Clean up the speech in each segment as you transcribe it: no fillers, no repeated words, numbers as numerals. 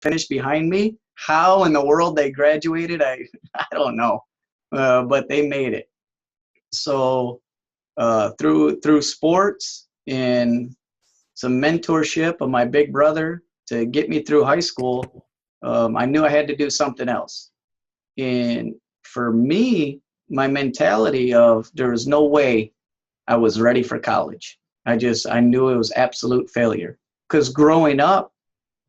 finished behind me. How in the world they graduated, I don't know, but they made it. So through sports and some mentorship of my big brother to get me through high school, I knew I had to do something else. And for me, my mentality of there was no way I was ready for college. I knew it was absolute failure. Because growing up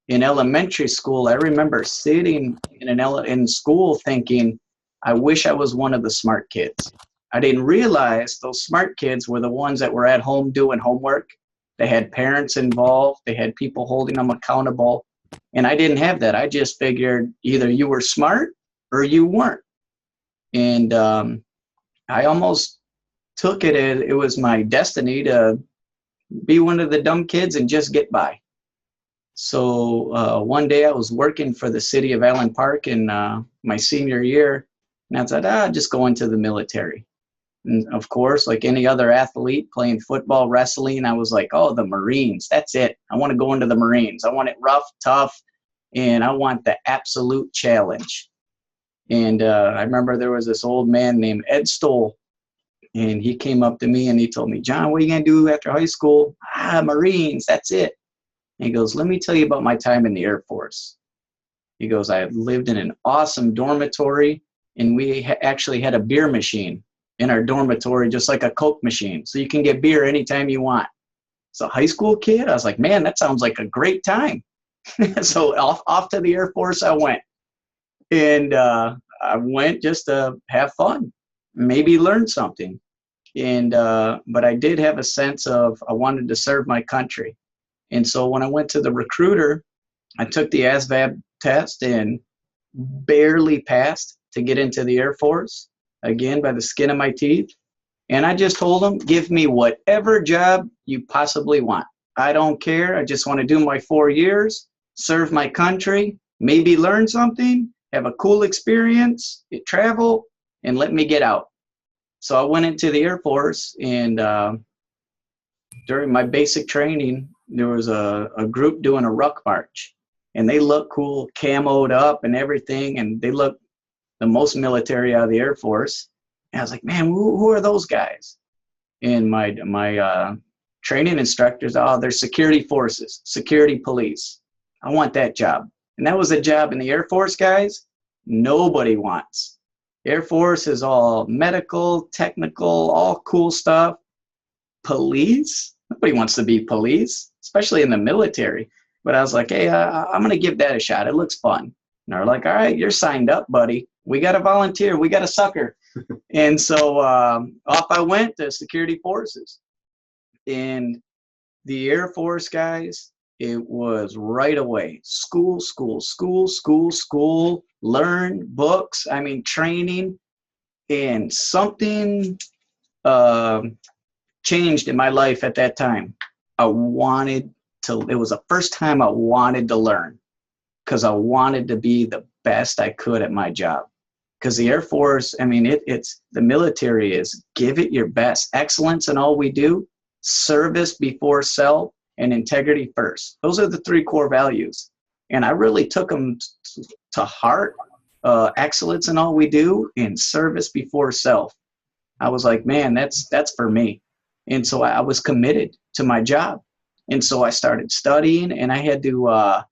in elementary school, I remember sitting in school thinking, I wish I was one of the smart kids. I didn't realize those smart kids were the ones that were at home doing homework. They had parents involved. They had people holding them accountable. And I didn't have that. I just figured either you were smart or you weren't. And I almost took it as it was my destiny to be one of the dumb kids and just get by. So one day I was working for the city of Allen Park in my senior year, and I thought, I'll just go into the military. And of course, like any other athlete playing football, wrestling, I was like, oh, the Marines, that's it. I want to go into the Marines. I want it rough, tough, and I want the absolute challenge. And I remember there was this old man named Ed Stoll, and he came up to me and he told me, John, what are you going to do after high school? Marines, that's it. And he goes, let me tell you about my time in the Air Force. He goes, I lived in an awesome dormitory, and we actually had a beer machine in our dormitory, just like a Coke machine. So you can get beer anytime you want. So high school kid, I was like, man, that sounds like a great time. So off to the Air Force I went. And I went just to have fun, maybe learn something. And but I did have a sense of I wanted to serve my country. And so when I went to the recruiter, I took the ASVAB test and barely passed to get into the Air Force, again, by the skin of my teeth. And I just told them, give me whatever job you possibly want. I don't care. I just want to do my 4 years, serve my country, maybe learn something, have a cool experience, travel, and let me get out. So I went into the Air Force, and during my basic training, there was a group doing a ruck march, and they looked cool, camoed up and everything, and they looked the most military out of the Air Force. And I was like, man, who are those guys? And my training instructors, they're security forces, security police. I want that job. And that was a job in the Air Force, guys, nobody wants. Air Force is all medical, technical, all cool stuff. Police? Nobody wants to be police, especially in the military. But I was like, hey, I'm going to give that a shot. It looks fun. And they're like, all right, you're signed up, buddy. We got to volunteer. We got to sucker. And so off I went to security forces. And the Air Force, guys, it was right away. School, learn, books, training. And something changed in my life at that time. It was the first time I wanted to learn, because I wanted to be the best I could at my job. Because the Air Force, it's the military is give it your best. Excellence in all we do, service before self, and integrity first. Those are the 3 core values. And I really took them to heart. Excellence in all we do and service before self. I was like, man, that's for me. And so I was committed to my job. And so I started studying, and I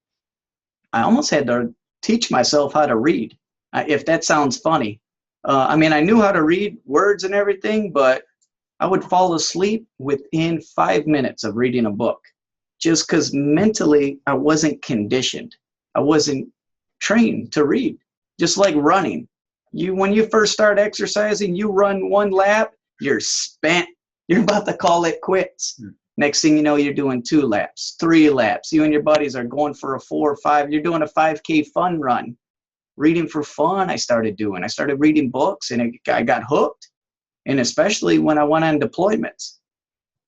almost had to teach myself how to read, if that sounds funny. I knew how to read words and everything, but I would fall asleep within 5 minutes of reading a book, just because mentally I wasn't conditioned. I wasn't trained to read, just like running. When you first start exercising, you run 1 lap, you're spent. You're about to call it quits. Next thing you know, you're doing 2 laps, 3 laps. You and your buddies are going for a 4 or 5. You're doing a 5K fun run. Reading for fun, I started doing. I started reading books, and I got hooked. And especially when I went on deployments.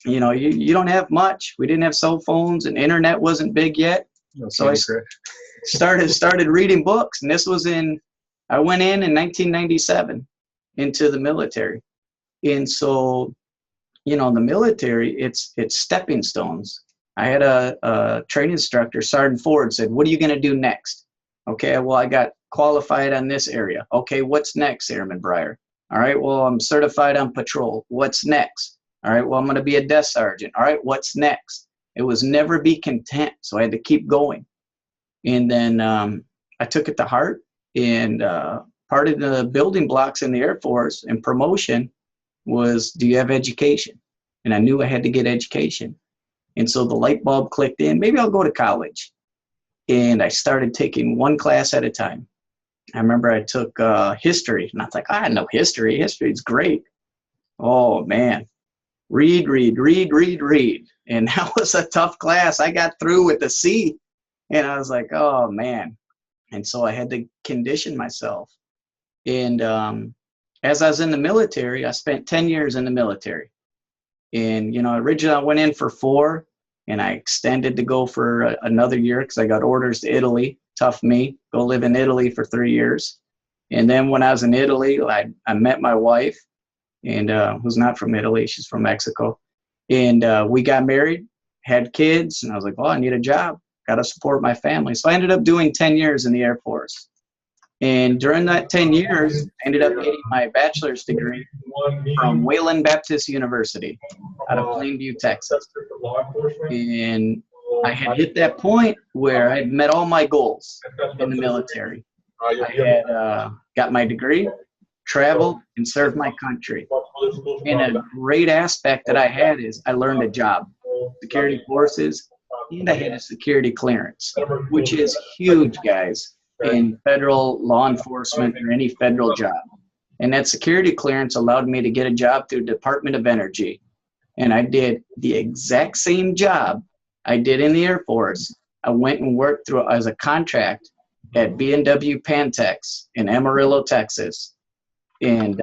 You don't have much. We didn't have cell phones, and internet wasn't big yet. So I started reading books. And this was I went in 1997 into the military. And so, the military, it's stepping stones. I had a training instructor, Sergeant Ford, said, "What are you going to do next?" Okay, well, I got qualified on this area. Okay, what's next, Airman Briere? All right, well, I'm certified on patrol. What's next? All right, well, I'm going to be a desk sergeant. All right, what's next? It was never be content, so I had to keep going. And then I took it to heart, and part of the building blocks in the Air Force and promotion was, do you have education? And I knew I had to get education. And so the light bulb clicked in, maybe I'll go to college. And I started taking one class at a time. I remember I took history, and I was like, I know history. History is great. Oh, man. Read. And that was a tough class. I got through with a C. And I was like, oh, man. And so I had to condition myself. And as I was in the military, I spent 10 years in the military. And, originally I went in for 4, and I extended to go for another year because I got orders to Italy. Tough me, go live in Italy for 3 years. And then when I was in Italy, I met my wife, and who's not from Italy, she's from Mexico. And we got married, had kids, and I was like, well, I need a job. Got to support my family. So I ended up doing 10 years in the Air Force. And during that 10 years, I ended up getting my bachelor's degree from Wayland Baptist University out of Plainview, Texas. And I had hit that point where I had met all my goals in the military. I had got my degree, traveled, and served my country. And a great aspect that I had is I learned a job, security forces, and I had a security clearance, which is huge, guys, in federal law enforcement or any federal job. And that security clearance allowed me to get a job through Department of Energy. And I did the exact same job I did in the Air Force. I went and worked through as a contract at B&W Pantex in Amarillo, Texas. And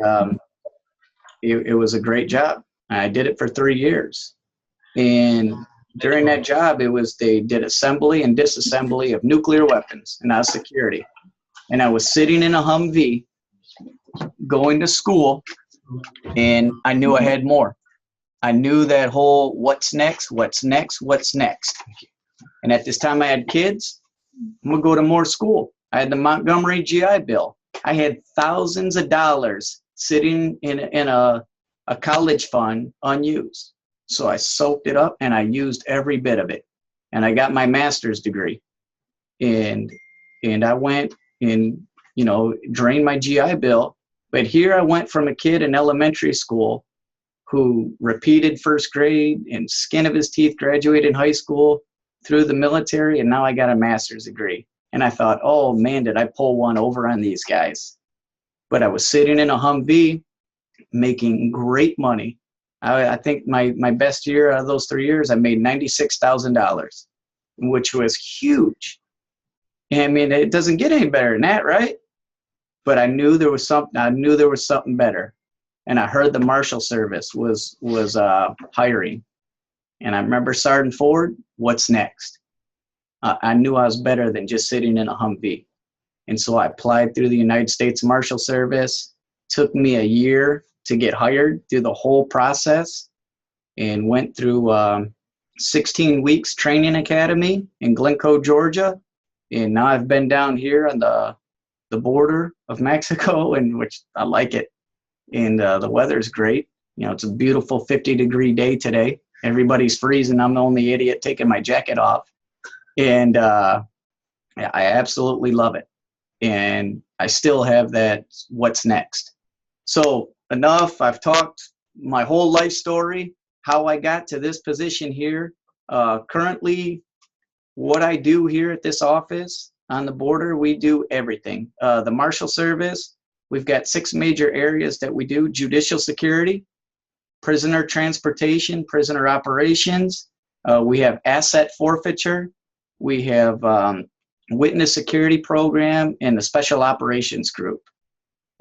it was a great job. I did it for 3 years. And during that job, they did assembly and disassembly of nuclear weapons, and I was security. And I was sitting in a Humvee going to school, and I knew I had more. I knew that whole what's next. And at this time I had kids. I'm going to go to more school. I had the Montgomery GI Bill. I had thousands of dollars sitting in a college fund unused. So I soaked it up and I used every bit of it. And I got my master's degree. And I went and, drained my GI Bill. But here I went from a kid in elementary school who repeated first grade and skin of his teeth, graduated high school, through the military, and now I got a master's degree. And I thought, oh man, did I pull one over on these guys? But I was sitting in a Humvee making great money. I think my best year out of those 3 years, I made $96,000, which was huge. I mean, it doesn't get any better than that, right? But I knew there was something better. And I heard the Marshal Service was hiring. And I remember Sergeant Ford, what's next? I knew I was better than just sitting in a Humvee. And so I applied through the United States Marshal Service. Took me a year to get hired through the whole process, and went through 16 weeks training academy in Glencoe, Georgia. And now I've been down here on the border of Mexico, and which I like it. And the weather's great. It's a beautiful 50-degree day today. Everybody's freezing. I'm the only idiot taking my jacket off. And I absolutely love it. And I still have that what's next. So enough. I've talked my whole life story, how I got to this position here. Currently, what I do here at this office on the border, we do everything. The Marshal Service, we've got 6 major areas that we do: judicial security, prisoner transportation, prisoner operations. We have asset forfeiture. We have witness security program and the special operations group.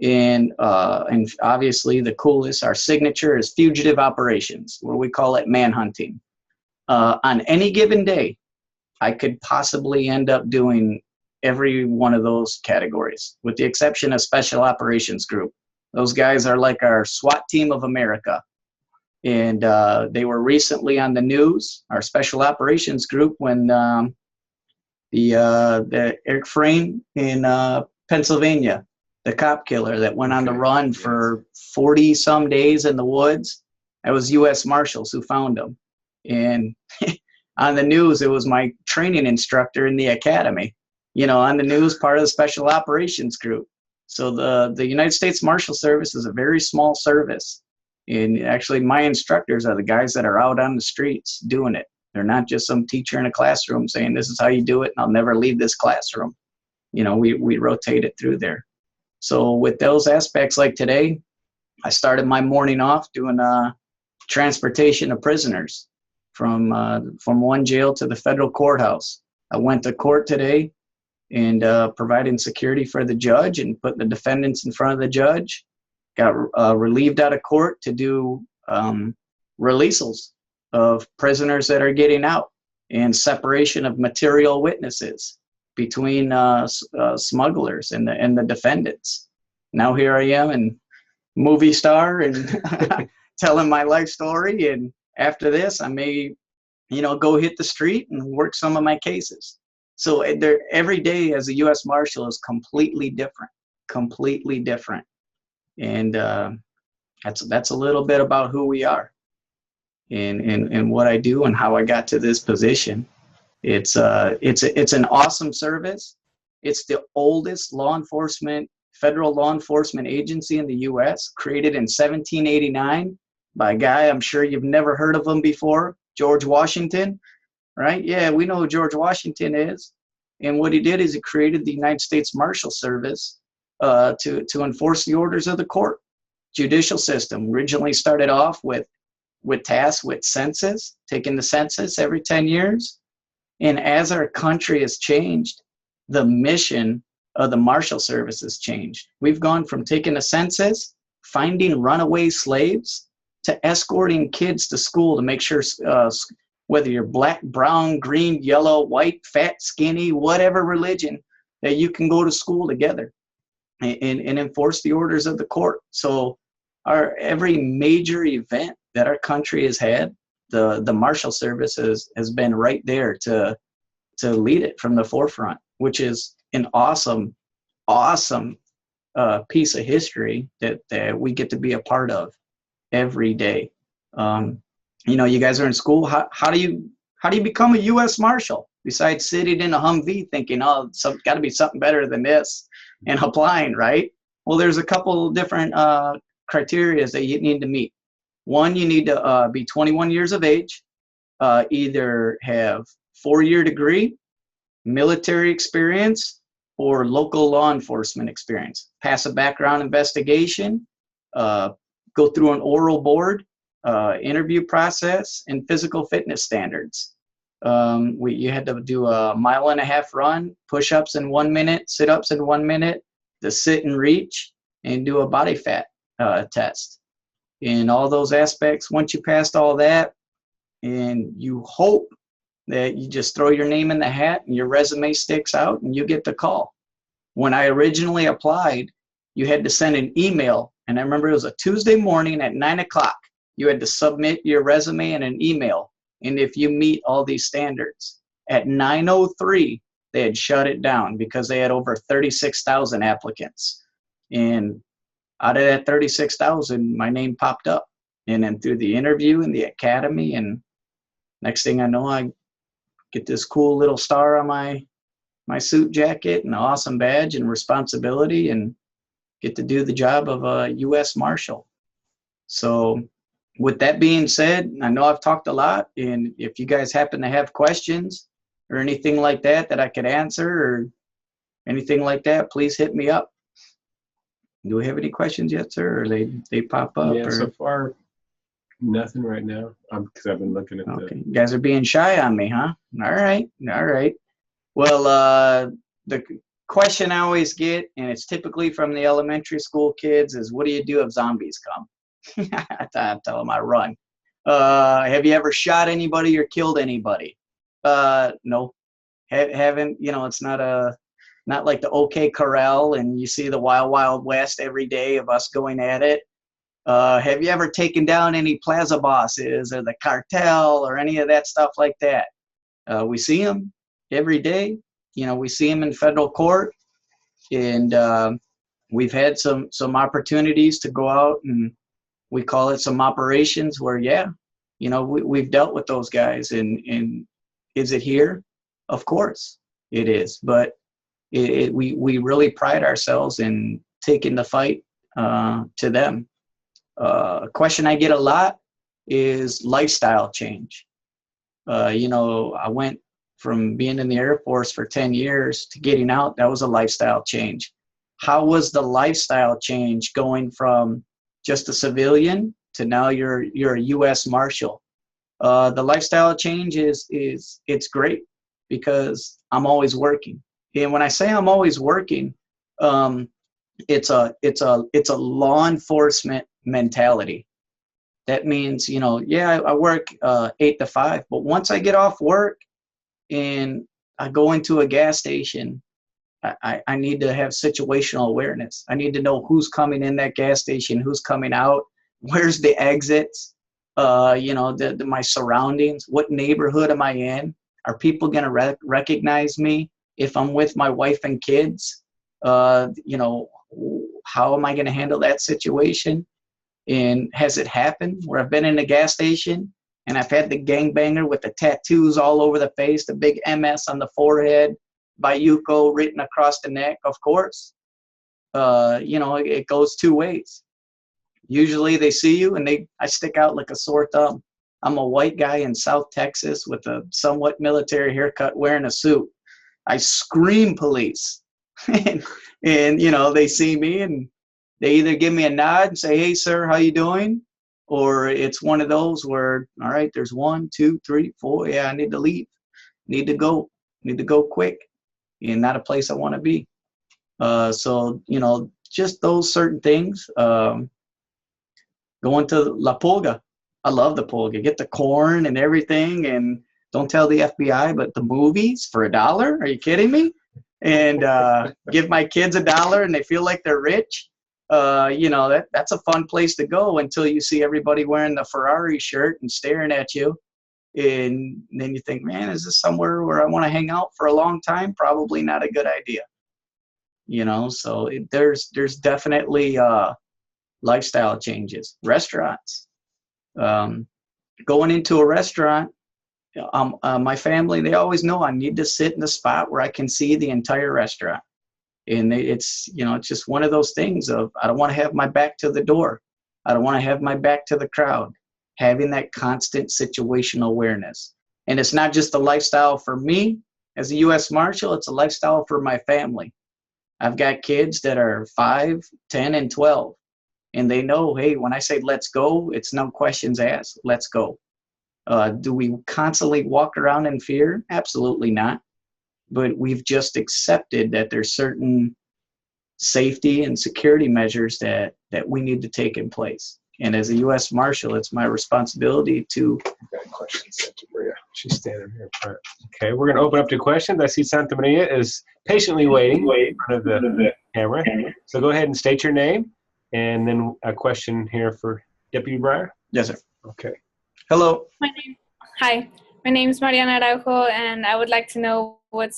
And obviously the coolest, our signature, is fugitive operations, where we call it manhunting. On any given day, I could possibly end up doing every one of those categories, with the exception of special operations group. Those guys are like our SWAT team of America. And they were recently on the news, our special operations group, when the Eric Frame in Pennsylvania, the cop killer that went on the run for 40 some days in the woods. That was U.S. Marshals who found him. And on the news, it was my training instructor in the academy, on the news, part of the special operations group. So the United States Marshal Service is a very small service. And actually, my instructors are the guys that are out on the streets doing it. They're not just some teacher in a classroom saying, this is how you do it, and I'll never leave this classroom. We rotate it through there. So with those aspects, like today, I started my morning off doing transportation of prisoners from one jail to the federal courthouse. I went to court today and providing security for the judge and put the defendants in front of the judge. Got relieved out of court to do releasals of prisoners that are getting out and separation of material witnesses between smugglers and the defendants. Now here I am, and movie star, and telling my life story. And after this, I may, go hit the street and work some of my cases. So every day as a U.S. Marshal is completely different. And that's a little bit about who we are and what I do and how I got to this position. It's an awesome service. It's the oldest federal law enforcement agency in the U.S., created in 1789 by a guy I'm sure you've never heard of him before, George Washington, right? Yeah, we know who George Washington is. And what he did is he created the United States Marshal Service to enforce the orders of the court. Judicial system originally started off with tasks with census, taking the census every 10 years. And as our country has changed, the mission of the Marshal Service has changed. We've gone from taking a census, finding runaway slaves, to escorting kids to school to make sure whether you're black, brown, green, yellow, white, fat, skinny, whatever religion, that you can go to school together and enforce the orders of the court. So every major event that our country has had, the Marshal Service has been right there to lead it from the forefront, which is an awesome piece of history that we get to be a part of every day. You guys are in school. How do you become a U.S. Marshal besides sitting in a Humvee thinking, oh, got to be something better than this, and applying, right? Well, there's a couple different criteria that you need to meet. One, you need to be 21 years of age, either have 4-year degree, military experience, or local law enforcement experience. Pass a background investigation, go through an oral board, interview process, and physical fitness standards. You had to do a 1.5 mile run, push-ups in 1 minute, sit-ups in 1 minute, the sit and reach, and do a body fat test. In all those aspects, once you passed all that, and you hope that you just throw your name in the hat and your resume sticks out and you get the call. When I originally applied, you had to send an email, and I remember it was a Tuesday morning at 9 o'clock. You had to submit your resume and an email, and if you meet all these standards. At 9:03, they had shut it down because they had over 36,000 applicants. And out of that 36,000, my name popped up. And then through the interview in the academy, and next thing I know, I get this cool little star on my suit jacket and an awesome badge and responsibility, and get to do the job of a U.S. Marshal. So with that being said, I know I've talked a lot, and if you guys happen to have questions or anything like that I could answer or anything like that, please hit me up. Do we have any questions yet, sir, or they pop up? Yeah, so far, nothing right now, because I've been looking at Okay. You guys are being shy on me, huh? All right. Well, the question I always get, and it's typically from the elementary school kids, is what do you do if zombies come? I tell them I run. Have you ever shot anybody or killed anybody? No. Haven't, it's not like the OK Corral and you see the Wild Wild West every day of us going at it. Have you ever taken down any plaza bosses or the cartel or any of that stuff like that? We see them every day. We see them in federal court, and we've had some opportunities to go out, and we call it some operations where, we've dealt with those guys. And is it here? Of course it is. But we really pride ourselves in taking the fight to them. A question I get a lot is lifestyle change. I went from being in the Air Force for 10 years to getting out. That was a lifestyle change. How was the lifestyle change going from just a civilian to now you're a U.S. Marshal? The lifestyle change is it's great because I'm always working. And when I say I'm always working, it's a law enforcement mentality. That means, I work 8 to 5, but once I get off work and I go into a gas station, I need to have situational awareness. I need to know who's coming in that gas station, who's coming out, where's the exits, my surroundings, what neighborhood am I in? Are people going to recognize me if I'm with my wife and kids? How am I going to handle that situation? And has it happened where I've been in a gas station and I've had the gangbanger with the tattoos all over the face, the big MS on the forehead, Bayuco written across the neck? Of course. It goes two ways. Usually they see you and I stick out like a sore thumb. I'm a white guy in South Texas with a somewhat military haircut wearing a suit. I scream police. and they see me and they either give me a nod and say, "Hey, sir, how you doing?" Or it's one of those where, all right, there's 1, 2, 3, 4. Yeah, I need to leave. Need to go quick. And not a place I want to be. So, just those certain things. Going to La Pulga. I love the Pulga. Get the corn and everything. And don't tell the FBI, but the movies for $1. Are you kidding me? And give my kids $1 and they feel like they're rich. That's a fun place to go until you see everybody wearing the Ferrari shirt and staring at you. And then you think, man, is this somewhere where I want to hang out for a long time? Probably not a good idea. So there's definitely lifestyle changes. Restaurants. Going into a restaurant, my family, they always know I need to sit in the spot where I can see the entire restaurant. And it's just one of those things of, I don't want to have my back to the door. I don't want to have my back to the crowd. Having that constant situational awareness. And it's not just a lifestyle for me as a U.S. Marshal, it's a lifestyle for my family. I've got kids that are 5, 10, and 12. And they know, hey, when I say let's go, it's no questions asked. Let's go. Do we constantly walk around in fear? Absolutely not. But we've just accepted that there's certain safety and security measures that we need to take in place. And as a U.S. Marshal, it's my responsibility to. I've got questions sent to Briere. She's standing here in front. Okay, we're going to open up to questions. I see Santa Maria is patiently waiting in front of the camera. So go ahead and state your name, and then a question here for Deputy Briere. Yes, sir. Okay. Hello. Hi, my name is Mariana Araujo, and I would like to know what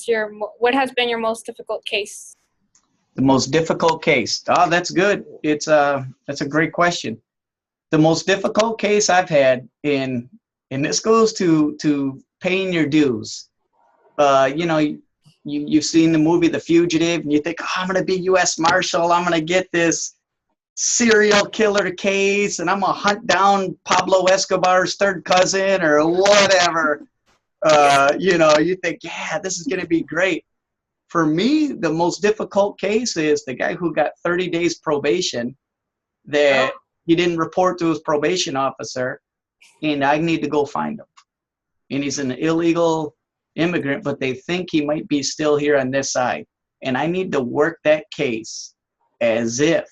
has been your most difficult case? The most difficult case. Oh, that's good. That's a great question. The most difficult case I've had and this goes to paying your dues. You've seen the movie The Fugitive, and you think, oh, I'm going to be U.S. Marshal. I'm going to get this serial killer case, and I'm going to hunt down Pablo Escobar's third cousin or whatever. You think, yeah, this is going to be great. For me, the most difficult case is the guy who got 30 days probation that he didn't report to his probation officer, and I need to go find him. And he's an illegal immigrant, but they think he might be still here on this side. And I need to work that case as if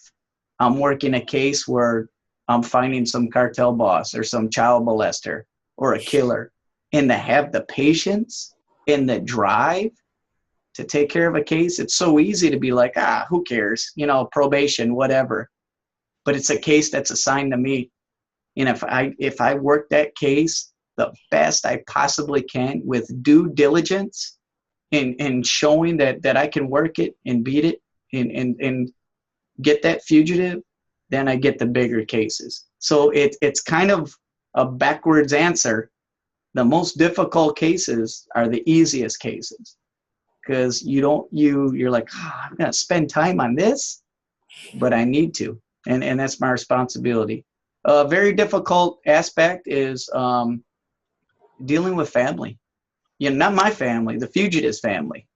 I'm working a case where I'm finding some cartel boss or some child molester or a killer. And to have the patience and the drive to take care of a case, it's so easy to be like, who cares? Probation, whatever. but it's a case that's assigned to me. And if I work that case the best I possibly can with due diligence and showing that I can work it and beat it and get that fugitive, then I get the bigger cases. So it's kind of a backwards answer. The most difficult cases are the easiest cases, because you're like, I'm gonna spend time on this, but I need to, and that's my responsibility. A very difficult aspect is dealing with family. Not my family, the fugitive's family.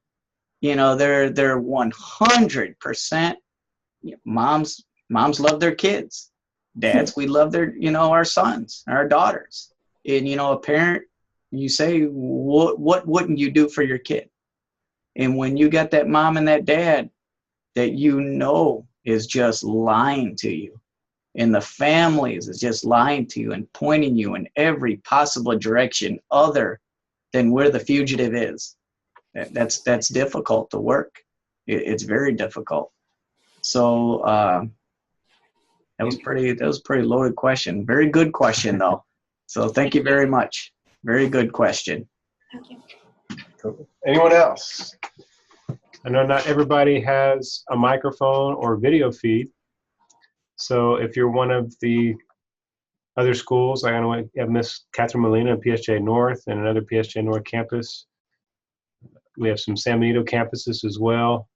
They're 100%. Moms love their kids. Dads, we love our sons, our daughters. And a parent, you say, what wouldn't you do for your kid? And when you got that mom and that dad that is just lying to you, and the families is just lying to you and pointing you in every possible direction other than where the fugitive is, that's difficult to work. It's very difficult. So that was a pretty loaded question. Very good question though. So thank you very much. Very good question. Thank you. Cool. Anyone else? I know not everybody has a microphone or video feed. So if you're one of the other schools, I know we have Miss Catherine Molina at PSJ North and another PSJ North campus. We have some San Benito campuses as well.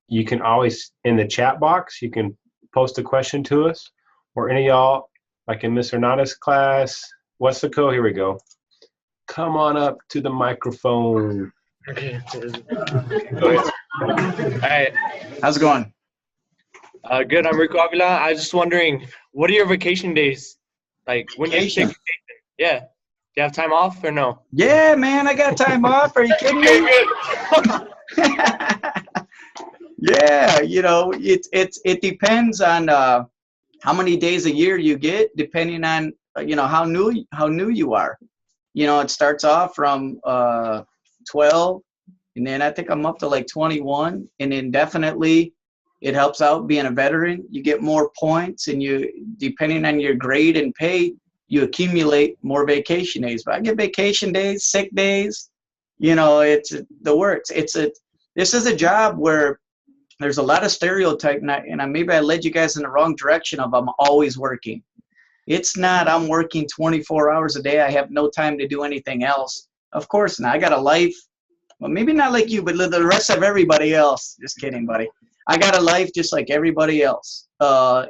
You can always, in the chat box, you can post a question to us, or any of y'all, like in Miss Hernandez's class, Wesco, here we go. Come on up to the microphone. Okay. Go ahead. All right. How's it going? Good. I'm Rico Avila. I was just wondering, what are your vacation days? Like, when do you take vacation? Yeah. Do you have time off or no? Yeah, man, I got time off. Are you kidding me? Yeah, it depends on how many days a year you get, depending on how new you are. It starts off from 12, and then I think I'm up to like 21, and then definitely it helps out being a veteran. You get more points, and depending on your grade and pay, you accumulate more vacation days. But I get vacation days, sick days. It's the works. This is a job where there's a lot of stereotype, and maybe I led you guys in the wrong direction of I'm always working. It's not I'm working 24 hours a day. I have no time to do anything else. Of course not. I got a life. Well, maybe not like you, but the rest of everybody else. Just kidding, buddy. I got a life just like everybody else.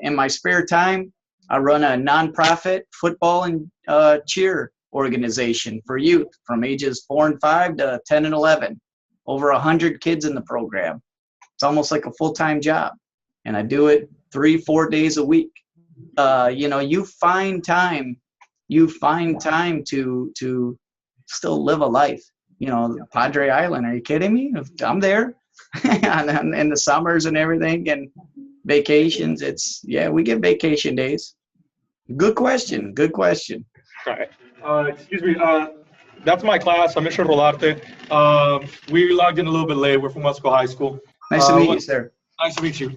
In my spare time, I run a nonprofit football and cheer organization for youth from ages 4 and 5 to 10 and 11. Over 100 kids in the program. It's almost like a full-time job, and I do it 3-4 days a week. You find time to still live a life. Padre Island, are you kidding me? I'm there in the summers and everything, and vacations. We get vacation days. Good question. All right. Excuse me. That's my class. I'm Mr. Rolarte. We logged in a little bit late. We're from Wesco High School. Nice to meet you, sir. Nice to meet you.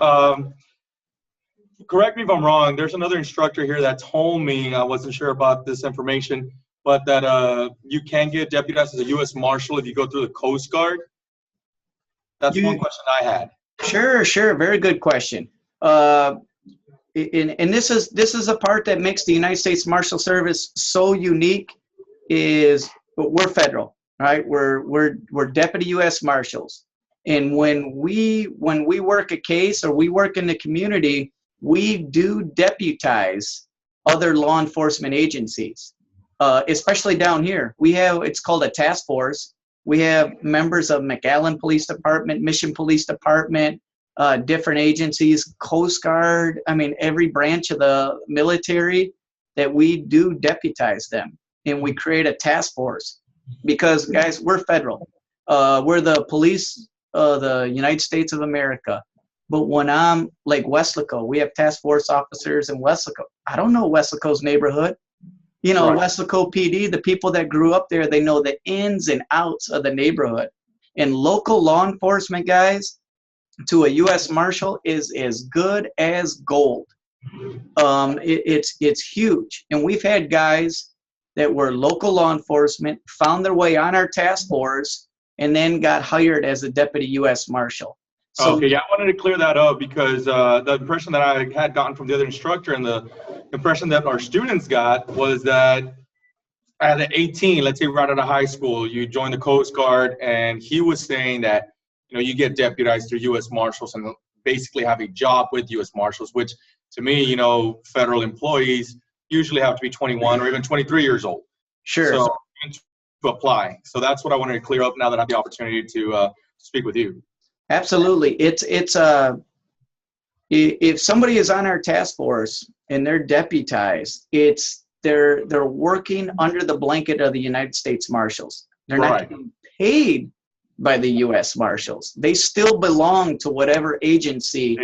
Correct me if I'm wrong. There's another instructor here that told me, I wasn't sure about this information, but that you can get deputized as a U.S. Marshal if you go through the Coast Guard. That's one question I had. Sure. Very good question. And this is a part that makes the United States Marshal Service so unique. Is we're federal, right? We're deputy U.S. Marshals, and when we work a case or we work in the community, we do deputize other law enforcement agencies, especially down here. It's called a task force. We have members of McAllen Police Department, Mission Police Department, different agencies, Coast Guard. I mean, every branch of the military that we do deputize them. And we create a task force because, guys, we're federal. We're the police of the United States of America. But when I'm like Wesco, we have task force officers in Wesco. I don't know Wesco's neighborhood. Right. Wesco PD, the people that grew up there, they know the ins and outs of the neighborhood. And local law enforcement guys to a U.S. Marshal is as good as gold. It's huge. And we've had guys that were local law enforcement, found their way on our task force, and then got hired as a deputy U.S. Marshal. So, Okay, yeah, I wanted to clear that up because the impression that I had gotten from the other instructor and the impression that our students got was that at 18, let's say right out of high school, you join the Coast Guard, and he was saying that, you get deputized through U.S. Marshals and basically have a job with U.S. Marshals, which to me, federal employees usually have to be 21 or even 23 years old. sure. So to apply. So that's what I wanted to clear up now that I have the opportunity to speak with you. Absolutely. If somebody is on our task force and they're deputized, they're working under the blanket of the United States Marshals. They're not Right. getting paid by the U.S. Marshals. They still belong to whatever agency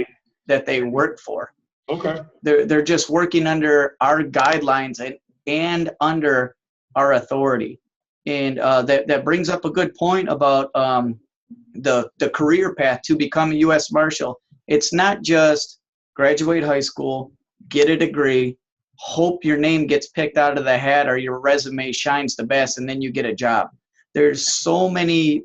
that they work for. Okay. They're just working under our guidelines and under our authority. And that brings up a good point about the career path to become a U.S. Marshal. It's not just graduate high school, get a degree, hope your name gets picked out of the hat or your resume shines the best, and then you get a job. There's so many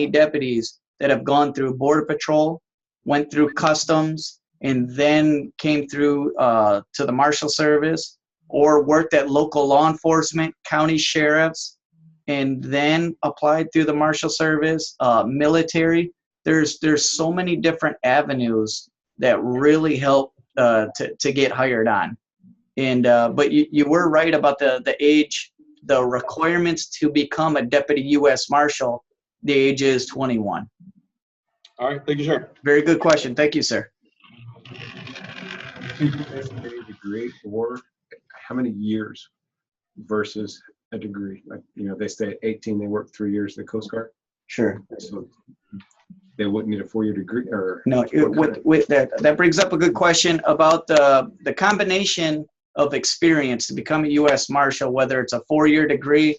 deputies that have gone through Border Patrol, went through Customs, and then came through to the Marshal Service, or worked at local law enforcement, county sheriffs, and then applied through the Marshal Service, military. There's so many different avenues that really help to get hired on. And but you were right about the age, the requirements to become a deputy U.S. Marshal. The age is 21. All right. Thank you, sir. Very good question. Thank you, sir. A degree, or how many years versus a degree? Like, they stay at 18, they work 3 years in the Coast Guard. Sure. So they wouldn't need a 4-year degree, or No, with that brings up a good question about the combination of experience to become a U.S. Marshal, whether it's a 4-year degree,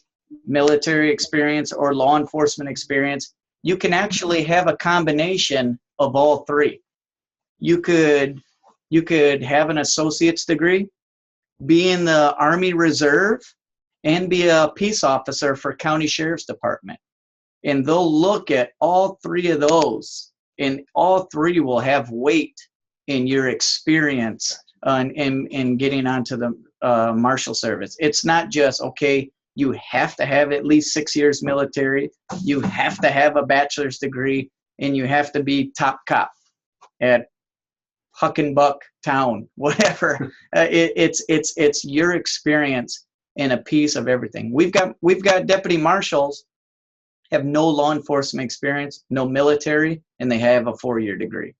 military experience, or law enforcement experience. You can actually have a combination of all three. You could have an associate's degree, be in the Army Reserve, and be a peace officer for County Sheriff's Department. And they'll look at all three of those, and all three will have weight in your experience in getting onto the Marshal Service. It's not just, okay, you have to have at least 6 years military, you have to have a bachelor's degree, and you have to be top cop at Huck and Buck Town, whatever. It's your experience and a piece of everything. We've got deputy marshals have no law enforcement experience, no military, and they have a 4-year degree.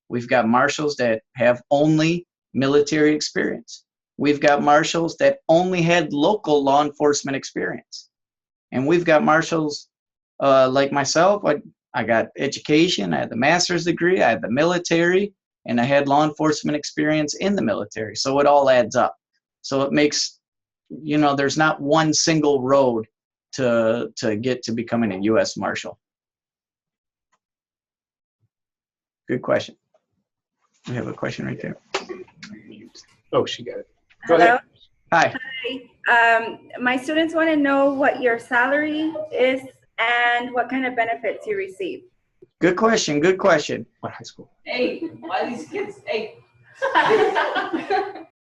We've got marshals that have only military experience. We've got marshals that only had local law enforcement experience. And we've got marshals like myself. I got education, I had the master's degree, I had the military, and I had law enforcement experience in the military. So it all adds up. So it makes, there's not one single road to get to becoming a U.S. Marshal. Good question. We have a question right there. Oh, she got it. Go Hello. ahead. Hi. My students want to know what your salary is and what kind of benefits you receive. Good question. Good question. What high school? Hey, why these kids? Hey.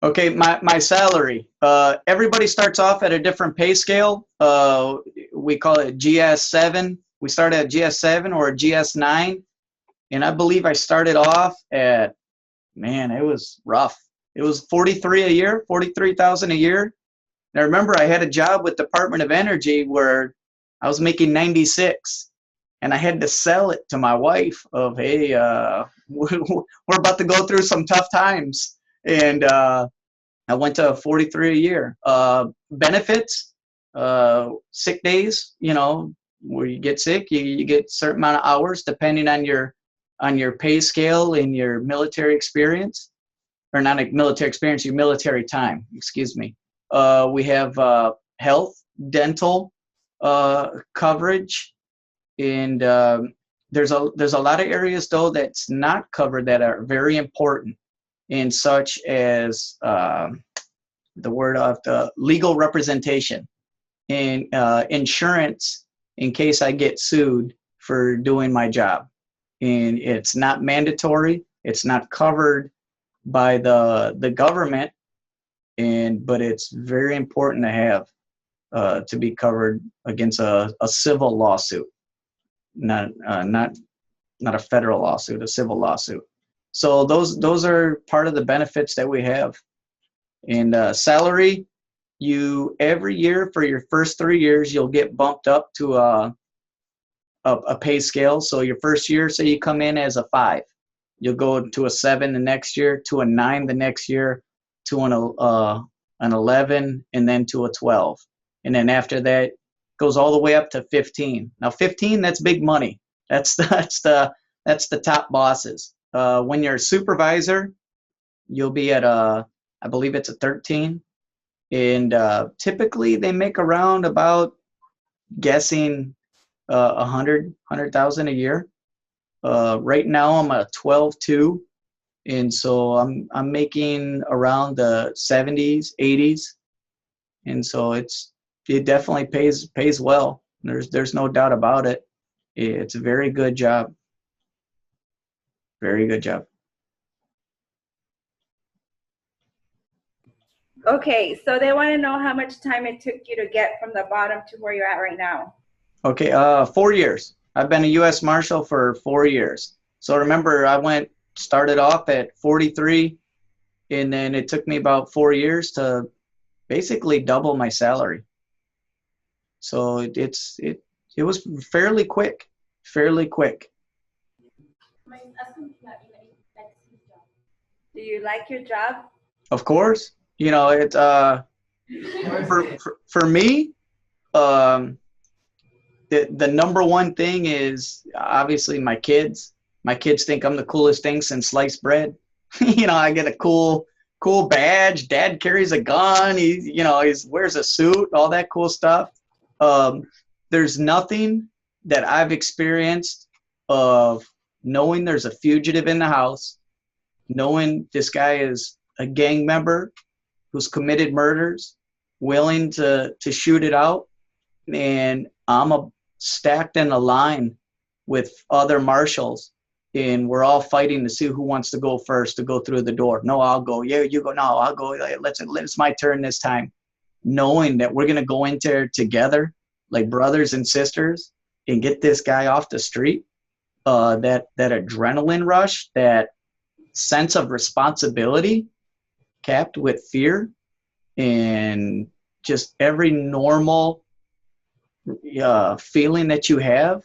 Okay, my salary. Everybody starts off at a different pay scale. We call it GS7. We start at GS7 or GS9. And I believe I started off at, it was rough. It was $43,000 a year, $43,000 a year. And I remember I had a job with Department of Energy where I was making 96, and I had to sell it to my wife of, hey, we're about to go through some tough times. And I went to 43 a year. Benefits, sick days, where you get sick, you get a certain amount of hours depending on your pay scale and your military experience, or not a military experience, your military time, excuse me. We have health, dental coverage, and there's a lot of areas though that's not covered that are very important. in such as the word of the legal representation and insurance in case I get sued for doing my job. And it's not mandatory. It's not covered by the government, but it's very important to have to be covered against a civil lawsuit, not a federal lawsuit, a civil lawsuit. So those are part of the benefits that we have. And salary, you every year for your first 3 years, you'll get bumped up to a pay scale. So your first year, say you come in as a 5, you'll go to a 7 the next year, to a 9 the next year, to an 11, and then to a 12. And then after that, goes all the way up to 15. Now 15, that's big money. That's the top bosses. When you're a supervisor, you'll be at I believe it's a 13. And typically they make around about guessing 100,000 a year. Right now I'm a 12.2, and so I'm making around the 70s, 80s, and so it definitely pays well. There's no doubt about it. It's a very good job. Very good job. Okay, so they want to know how much time it took you to get from the bottom to where you're at right now. Okay, 4 years. I've been a U.S. Marshal for 4 years. So remember, I started off at 43, and then it took me about 4 years to basically double my salary. So it was fairly quick. Do you like your job? Of course, it for me, the number one thing is obviously my kids. My kids think I'm the coolest thing since sliced bread. I get a cool badge. Dad carries a gun. He wears a suit, all that cool stuff. There's nothing that I've experienced of knowing there's a fugitive in the house, knowing this guy is a gang member who's committed murders, willing to shoot it out, and I'm stacked in a line with other marshals, and we're all fighting to see who wants to go first to go through the door. No, I'll go. Yeah, you go. No, I'll go. It's my turn this time. Knowing that we're gonna go in there together, like brothers and sisters, and get this guy off the street. That adrenaline rush, that sense of responsibility, capped with fear, and just every normal feeling that you have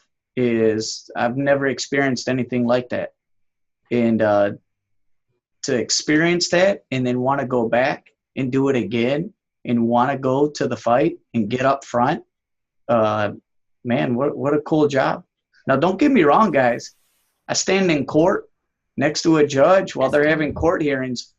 I've never experienced anything like that. And to experience that and then want to go back and do it again and want to go to the fight and get up front, man, what a cool job. Now, don't get me wrong, guys. I stand in court next to a judge while they're having court hearings,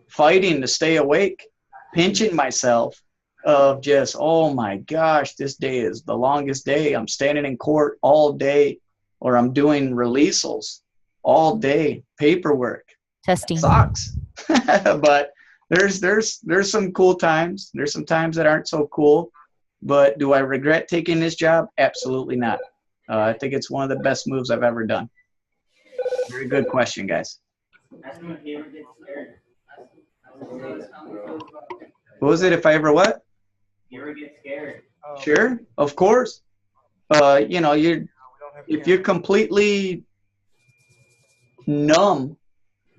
fighting to stay awake, pinching myself of just, oh my gosh, this day is the longest day. I'm standing in court all day, or I'm doing releasals all day, paperwork. Testing. Sucks. But there's some cool times. There's some times that aren't so cool. But do I regret taking this job? Absolutely not. I think it's one of the best moves I've ever done. Very good question, guys. What was it? If I ever what? You ever get scared? Sure, of course. If you're completely numb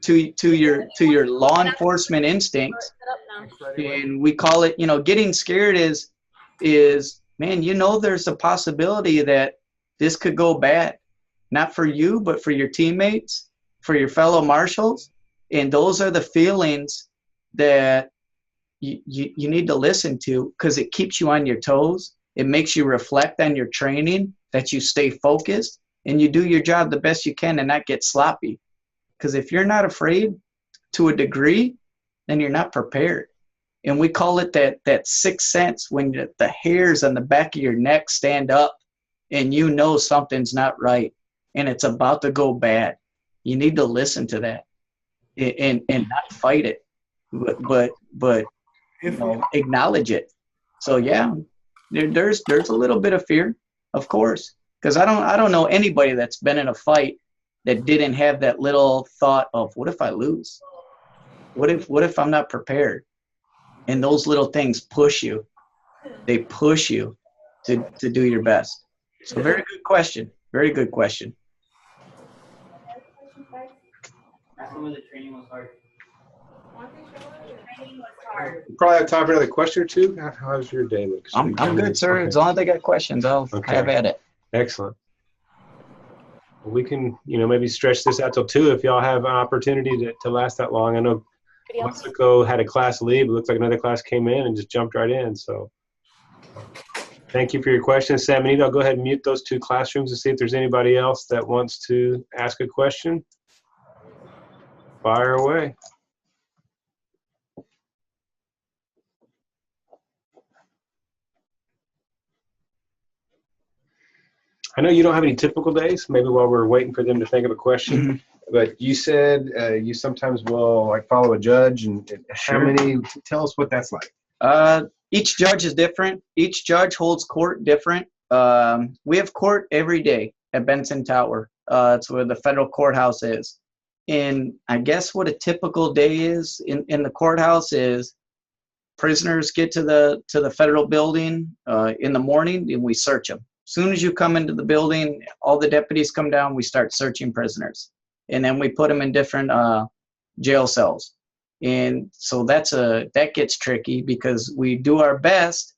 to your law enforcement instincts, and we call it, getting scared is man, there's a possibility that this could go bad, not for you, but for your teammates, for your fellow marshals. And those are the feelings that you need to listen to, because it keeps you on your toes. It makes you reflect on your training, that you stay focused and you do your job the best you can and not get sloppy. Because if you're not afraid to a degree, then you're not prepared. And we call it that sixth sense, when the hairs on the back of your neck stand up and something's not right and it's about to go bad. You need to listen to that. and not fight it, but acknowledge it. So yeah, there's a little bit of fear, of course, because I don't know anybody that's been in a fight that didn't have that little thought of, what if I lose? What if I'm not prepared? And those little things push you. They push you to do your best. So very good question. Very good question. That's when the training was hard. We probably have time for another question or two. How's your day look? I'm good, sir. Okay. As long as they got questions, I'll have at it. Excellent. We can, maybe stretch this out till 2 if y'all have an opportunity to last that long. I know Mexico had a class leave. It looks like another class came in and just jumped right in. So thank you for your questions, Sam. I'll go ahead and mute those 2 classrooms and see if there's anybody else that wants to ask a question. Fire away. I know you don't have any typical days, maybe while we're waiting for them to think of a question, but you said you sometimes will follow a judge, and how many, tell us what that's like. Each judge is different. Each judge holds court different. We have court every day at Benson Tower. It's where the federal courthouse is. And I guess what a typical day is in the courthouse is prisoners get to the federal building in the morning, and we search them. As soon as you come into the building, all the deputies come down, we start searching prisoners. And then we put them in different jail cells. And so that gets tricky because we do our best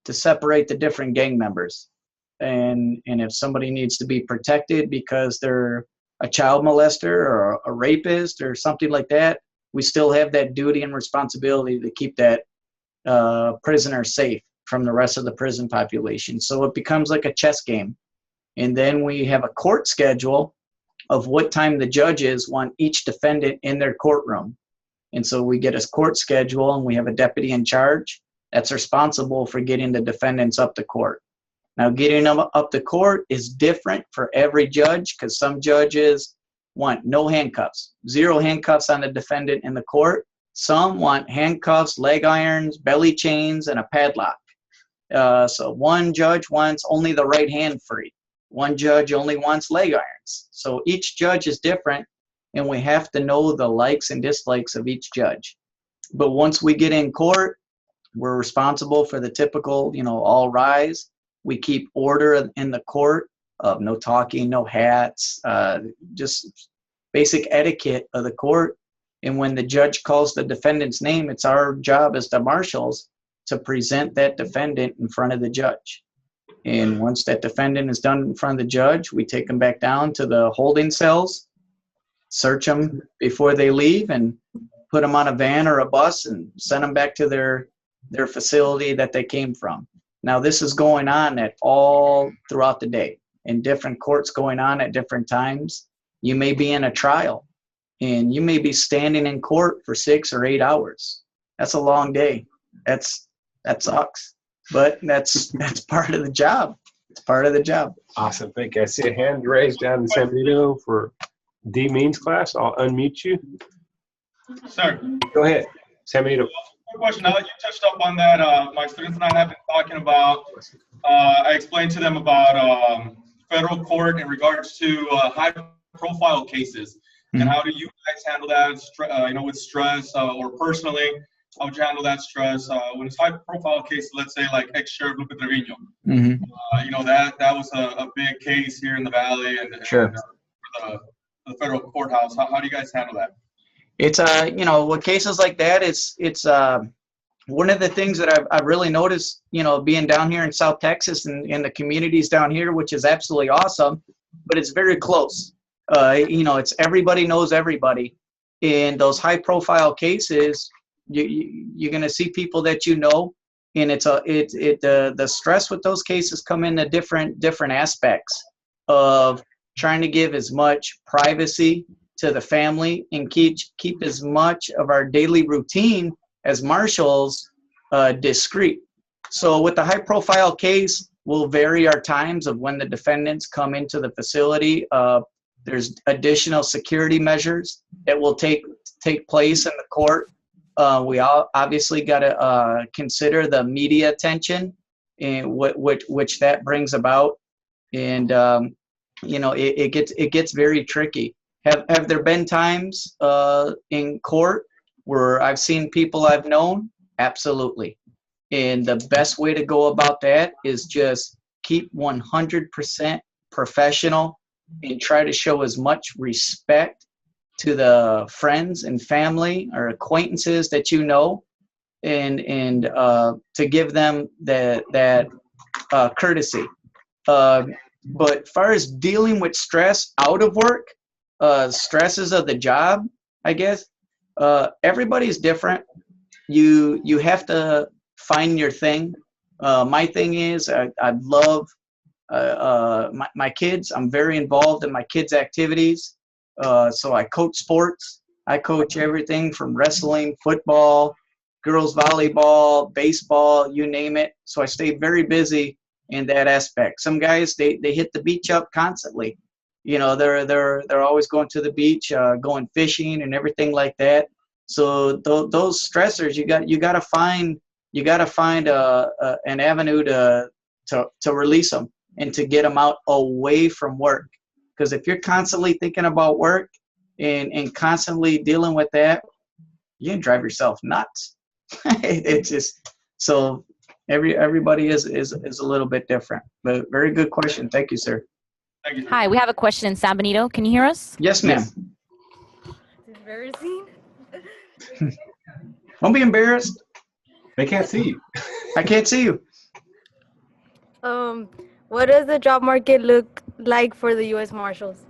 to separate the different gang members. And if somebody needs to be protected because they're a child molester or a rapist or something like that, we still have that duty and responsibility to keep that prisoner safe from the rest of the prison population. So it becomes like a chess game. And then we have a court schedule of what time the judges want each defendant in their courtroom. And so we get a court schedule, and we have a deputy in charge that's responsible for getting the defendants up to court. Now, getting them up to court is different for every judge, because some judges want no handcuffs, 0 handcuffs on the defendant in the court. Some want handcuffs, leg irons, belly chains, and a padlock. So one judge wants only the right hand free. One judge only wants leg irons. So each judge is different, and we have to know the likes and dislikes of each judge. But once we get in court, we're responsible for the typical, all rise. We keep order in the court of no talking, no hats, just basic etiquette of the court. And when the judge calls the defendant's name, it's our job as the marshals to present that defendant in front of the judge. And once that defendant is done in front of the judge, we take them back down to the holding cells, search them before they leave, and put them on a van or a bus and send them back to their facility that they came from. Now, this is going on at all throughout the day, in different courts going on at different times. You may be in a trial, and you may be standing in court for 6 or 8 hours. That's a long day. That sucks, but that's part of the job. It's part of the job. Awesome. Thank you. I see a hand raised down in San Benito for D. Means class. I'll unmute you. Sir. Go ahead, San Benito. Quick question. Now that you touched up on that, my students and I have been talking about, I explained to them about federal court in regards to high-profile cases. And how do you guys handle that, with stress or personally? How would you handle that stress when it's high-profile case? Let's say like ex-sheriff Lupe Trevino. That was a big case here in the Valley and Sure. For the federal courthouse. How do you guys handle that? It's with cases like that, it's one of the things that I've really noticed, being down here in South Texas and in the communities down here, which is absolutely awesome, but it's very close. It's everybody knows everybody. In those high-profile cases, you're going to see people that and the stress with those cases come in different aspects of trying to give as much privacy to the family and keep as much of our daily routine as marshals discreet. So with the high-profile case, we'll vary our times of when the defendants come into the facility. There's additional security measures that we'll take take place in the court. We all obviously got to consider the media attention and which that brings about, and it gets very tricky. Have there been times in court where I've seen people I've known? Absolutely. And the best way to go about that is just keep 100% professional and try to show as much respect to the friends and family or acquaintances that you know, and to give them that courtesy. But as far as dealing with stress out of work, stresses of the job, I guess, everybody's different. You have to find your thing. My thing is I love my kids. I'm very involved in my kids' activities. So I coach sports. I coach everything from wrestling, football, girls volleyball, baseball, you name it. So I stay very busy in that aspect. Some guys, they hit the beach up constantly. They're always going to the beach, going fishing and everything like that. So those stressors, you got to find an avenue to release them and to get them out away from work. Because if you're constantly thinking about work and constantly dealing with that, you can drive yourself nuts. It's just so everybody is a little bit different. But very good question. Thank you, sir. Thank you. Hi, we have a question in San Benito. Can you hear us? Yes, ma'am. It's embarrassing. Don't be embarrassed. They can't see you. I can't see you. What does the job market look like for the U.S. Marshals?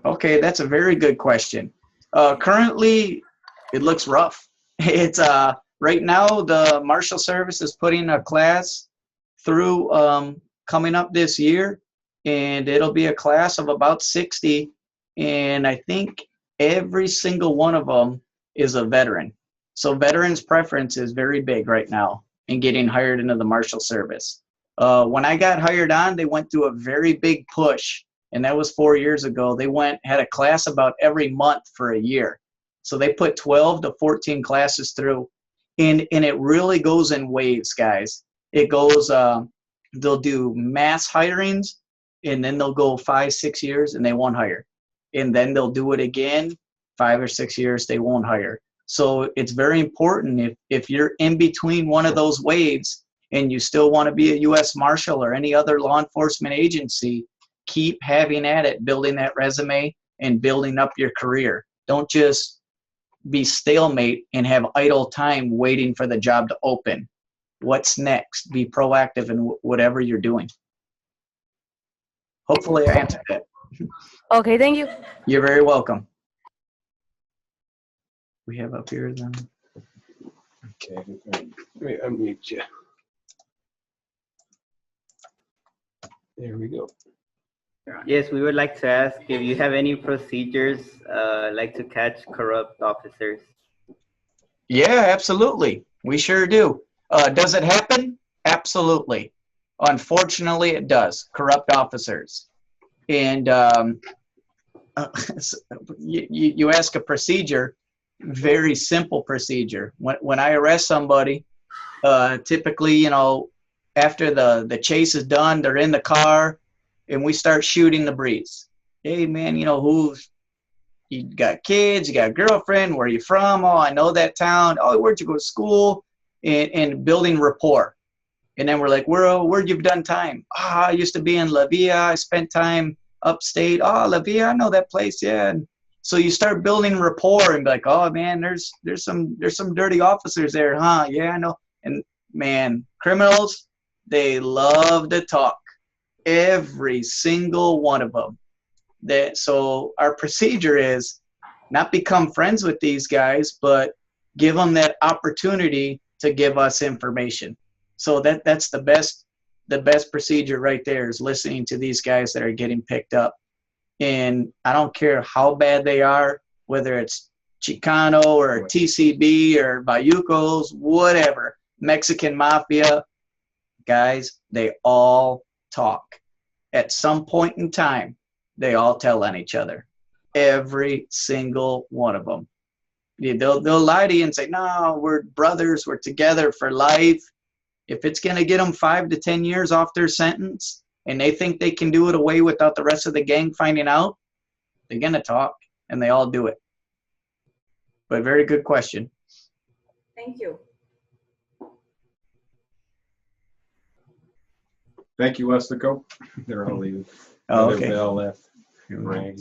Okay, that's a very good question. Currently, it looks rough. It's right now the Marshal Service is putting a class through coming up this year, and it'll be a class of about 60, and I think every single one of them is a veteran. So veterans preference is very big right now in getting hired into the Marshal Service. When I got hired on, they went through a very big push, and that was 4 years ago. They had a class about every month for a year. So they put 12 to 14 classes through, and it really goes in waves, guys. It goes, they'll do mass hirings, and then they'll go 5-6 years and they won't hire. And then they'll do it again, 5 or 6 years, they won't hire. So it's very important if you're in between one of those waves and you still want to be a U.S. Marshal or any other law enforcement agency, keep having at it, building that resume and building up your career. Don't just be stalemate and have idle time waiting for the job to open. What's next? Be proactive in whatever you're doing. Hopefully I answered that. Okay, thank you. You're very welcome. We have up here then. Okay, let me unmute you. There we go. Yes, we would like to ask if you have any procedures like to catch corrupt officers. Yeah, absolutely. We sure do. Does it happen? Absolutely. Unfortunately, it does. Corrupt officers. And you ask a procedure, very simple procedure. When I arrest somebody, typically, after the chase is done, they're in the car, and we start shooting the breeze. Hey, man, you got kids, you got a girlfriend, where are you from? Oh, I know that town. Oh, where'd you go to school? And building rapport. And then we're like, where'd you done time? Oh, I used to be in La Villa. I spent time upstate. Oh, La Villa, I know that place, yeah. And so you start building rapport and be like, oh, man, there's some dirty officers there, huh? Yeah, I know. And, man, criminals, they love to talk. Every single one of them. So our procedure is not become friends with these guys, but give them that opportunity to give us information. So that's the best procedure right there, is listening to these guys that are getting picked up. And I don't care how bad they are, whether it's Chicano or TCB or Bayucos, whatever, Mexican Mafia, guys, they all talk. At some point in time, they all tell on each other. Every single one of them. They'll lie to you and say, no, we're brothers, we're together for life. If it's going to get them 5 to 10 years off their sentence and they think they can do it away without the rest of the gang finding out, they're going to talk, and they all do it. But very good question. Thank you. Thank you, Weslico. They're all leaving. Oh, okay. They all left. Right.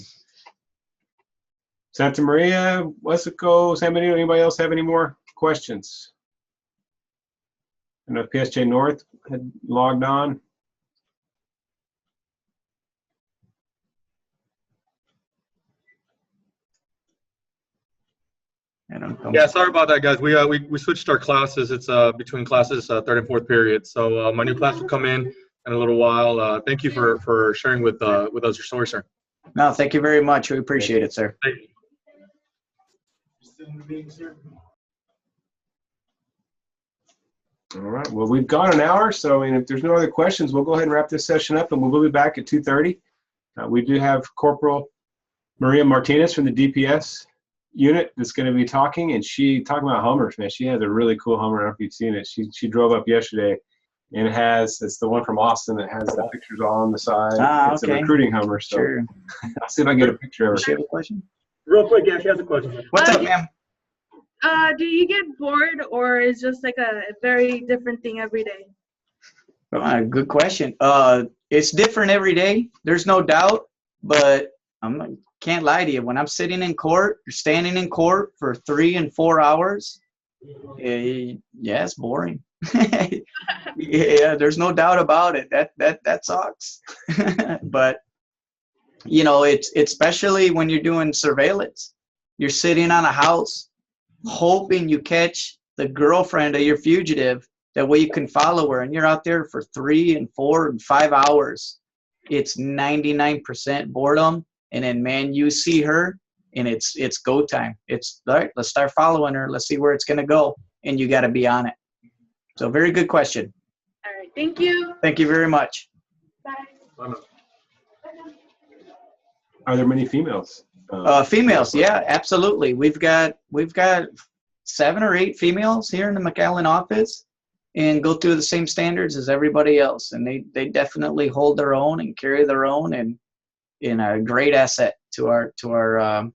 Santa Maria, Weslico, San Benito, anybody else have any more questions? I know PSJ North had logged on. Yeah, sorry about that, guys. We switched our classes. It's between classes, third and fourth period. So my new class will come in a little while. Thank you for sharing with us your story, sir. No, thank you very much. We appreciate it, sir. Thank you. All right. Well, we've gone an hour, so if there's no other questions, we'll go ahead and wrap this session up, and we'll be back at 2:30. We do have Corporal Maria Martinez from the DPS unit that's going to be talking, and talking about Hummers, man. She has a really cool Hummer. I don't know if you've seen it. She drove up yesterday, and it's the one from Austin that has the pictures all on the side. It's okay. a recruiting Hummer. So Sure. I'll see if I can get a picture of her. Does she have a question? Real quick, yeah, she has a question. What's up, ma'am? Do you get bored, or is just like a very different thing every day? Good question. It's different every day. There's no doubt, but can't lie to you. When I'm sitting in court or standing in court for 3 and 4 hours, yeah, it's boring. Yeah, there's no doubt about it. That sucks. But it's especially when you're doing surveillance. You're sitting on a house hoping you catch the girlfriend of your fugitive. That way you can follow her, and you're out there for 3 and 4 and 5 hours. It's 99% boredom, and then, man, you see her, and it's go time. It's all right, let's start following her. Let's see where it's going to go, and you got to be on it. So very good question. All right, thank you. Thank you very much. Bye. Are there many females? Females, yeah, absolutely. We've got 7 or 8 females here in the McAllen office, and go through the same standards as everybody else, and they definitely hold their own and carry their own, and in a great asset to our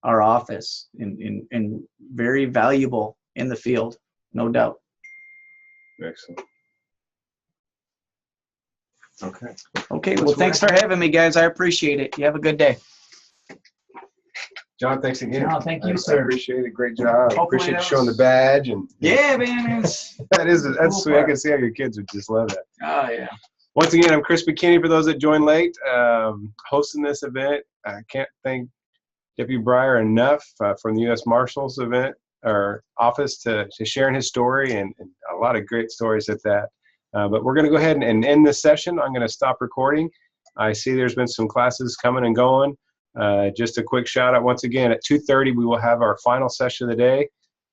office, and very valuable in the field, no doubt. Excellent. Okay. Okay, well, thanks for having me, guys. I appreciate it. You have a good day. John, thanks again. No, thank you, sir. I appreciate it. Great job. Hopefully Appreciate you that showing the was- badge. And Yeah, man. that's cool sweet. I part. can see how your kids would just love that. Oh, yeah. Once again, I'm Chris McKinney. For those that joined late, hosting this event. I can't thank Deputy Briere enough from the U.S. Marshals event or office to sharing his story, and a lot of great stories at that. But we're going to go ahead and end this session. I'm going to stop recording. I see there's been some classes coming and going. Just a quick shout out once again, at 2:30 we will have our final session of the day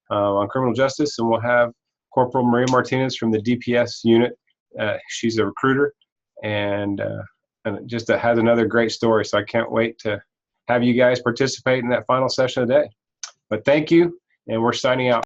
on criminal justice, and we'll have Corporal Maria Martinez from the DPS unit. She's a recruiter, and just has another great story, so I can't wait to have you guys participate in that final session of the day. But thank you, and we're signing out.